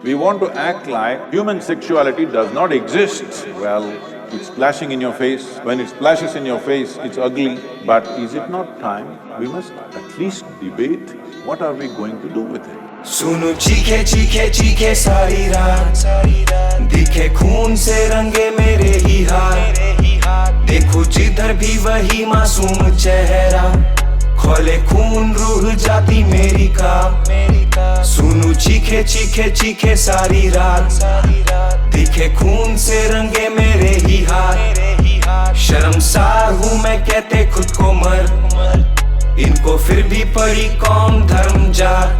We want to act like human sexuality does not exist. Well, it's splashing in your face. When it splashes in your face, it's ugly. But is it not time? We must at least debate what are we going to do with it. सुनो चीखे चीखे चीखे सारी रात, दिखे खून से रंगे मेरे ही हाथ, देखो जिधर भी वही मासूम चेहरा, खोले खून रूह जाती मेरी का। सुनो चीखे चीखे चीखे सारी रात, दिखे खून से रंगे मेरे ही हाथ, शर्मसार हूँ मैं कहते खुद को मर, इनको फिर भी पड़ी कौम धर्म जात।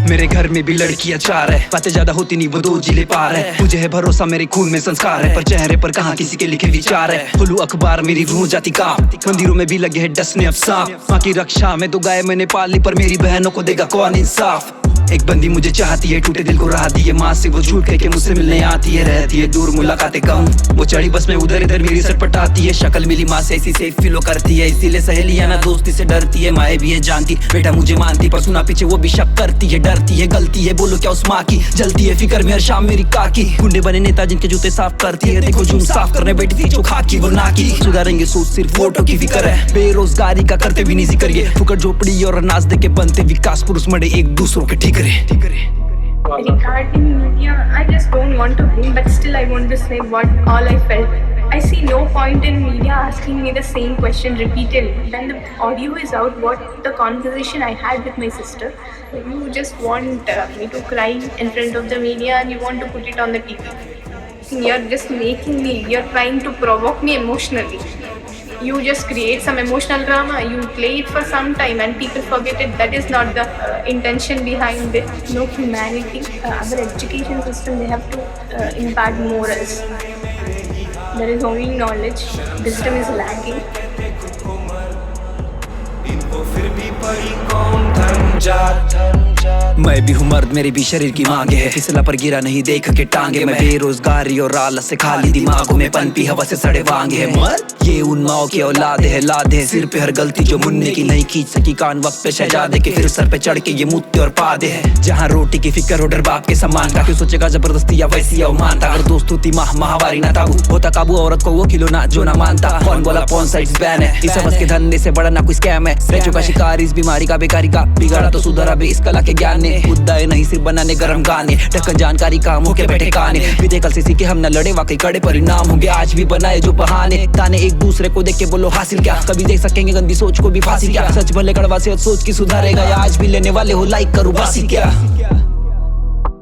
मेरे घर में भी लड़कियां चार है, बातें ज्यादा होती नहीं वो 2 जिले पार है। मुझे है भरोसा मेरे खून में संस्कार है, पर चेहरे पर कहाँ किसी के लिखे विचार है। खोलू अखबार मेरी रूह जाती कांप, मंदिरों में भी लगे हैं डसने अब सांप। माँ की रक्षा में तो गाय मैंने पाली, पर मेरी बहनों को देगा कौन इंसाफ। एक बंदी मुझे चाहती है, टूटे दिल को राह दिए माँ से वो झूठ कह के मुझसे मिलने आती है, रहती है दूर मुलाकातें कम। वो चढ़ी बस में उधर इधर मेरी सर पटाती है, शक्ल मिली माँ से ऐसी सेफ फील करती है, इसीलिए सहेलियां ना दोस्ती से डरती है। माए भी है जानती बेटा मुझे मानती, पर सुना पीछे वो भी शक करती है, डरती है गलती है बोलो क्या उस माँ की, जलती है फिक्र में हर शाम मेरी काकी। गुंडे बने नेता जिनके जूते साफ करती है, देखो जुर्म साफ करने बैठी थी जो खाकी वो नाकी। सुधारेंगे सोच सिर्फ वोटों की फिक्र है, बेरोजगारी का करते भी नहीं जिक्र, ये फुकट झोपड़ी और अनाज दे के बनते विकास पुरुष मरे एक दूसरों के ठिकरे। Regarding media, I just don't want to blame, but still I want to say what all I felt. I see no point in media asking me the same question repeatedly. When the audio is out, what the conversation I had with my sister, you just want me to cry in front of the media and you want to put it on the TV. You're just making me, you're trying to provoke me emotionally. You just create some emotional drama, you play it for some time and people forget it. That is not the intention behind it. No humanity. Our education system, they have to impart morals. There is only knowledge. Wisdom is lacking. मैं भी हूँ मर्द मेरे भी शरीर की मांगे है, फिसला पर गिरा नहीं देख के टांगे। मैं बेरोजगारी और आलस से खाली दिमागों में पनपी हवा से सड़े वांगे है। मर्द ये उन माओ के औलाद है, लाद है सिर पे हर गलती जो मुन्ने की नहीं खींच सकी कान वक्त पे शहजादे के, फिर सर पे चढ़ के ये मुत्ते और पादे है। जहाँ रोटी की फिक्र हो डर बाप के समान का, क्यों सोचेगा जबरदस्ती या वैसी अवमानता। अगर दोस्त होती महामारी ना ताबू होता काबू, औरत को वो खिलौना जो ना मानता। कौन बोला कौन साइड्स बैन है, इस समझ के धंधे से बड़ा ना कोई स्कैम है। रह चुका शिकार इस बीमारी का बेकारी का, बिगाड़ा तो सुधारा भी इस कला के ज्ञान ने। मुद्दा है नहीं सिर्फ बनाने गरम गाने, ढक्कन जानकारी काम होके बैठे काने। बीते कल से सीखे हम न लड़े वाकई कड़े परिणाम होंगे, आज भी बनाए जो बहाने। ताने एक दूसरे को देख के बोलो हासिल क्या, कभी देख सकेंगे गंदी सोच को भी फांसी क्या। सच भले कड़वा से सोच की सुधारेगा, या आज भी लेने वाले हो लाइक करो बासी क्या।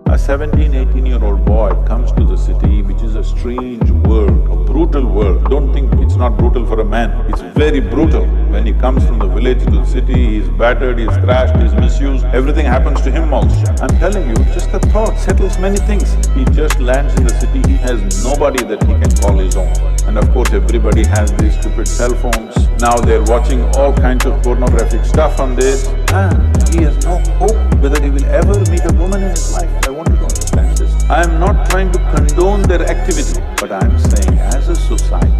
A 17-18-year-old boy comes to the city, which is a strange world, a brutal world. Don't think it's not brutal for a man. It's very brutal. When he comes from the village to the city, he's battered, he's thrashed, he's misused. Everything happens to him also. I'm telling you, just the thought settles many things. He just lands in the city, he has nobody that he can call his own. And of course, everybody has these stupid cell phones. Now they're watching all kinds of pornographic stuff on this. And he has no hope whether he will ever meet a woman in his life. I want you to understand this. I am not trying to condone their activity, but I am saying as a society,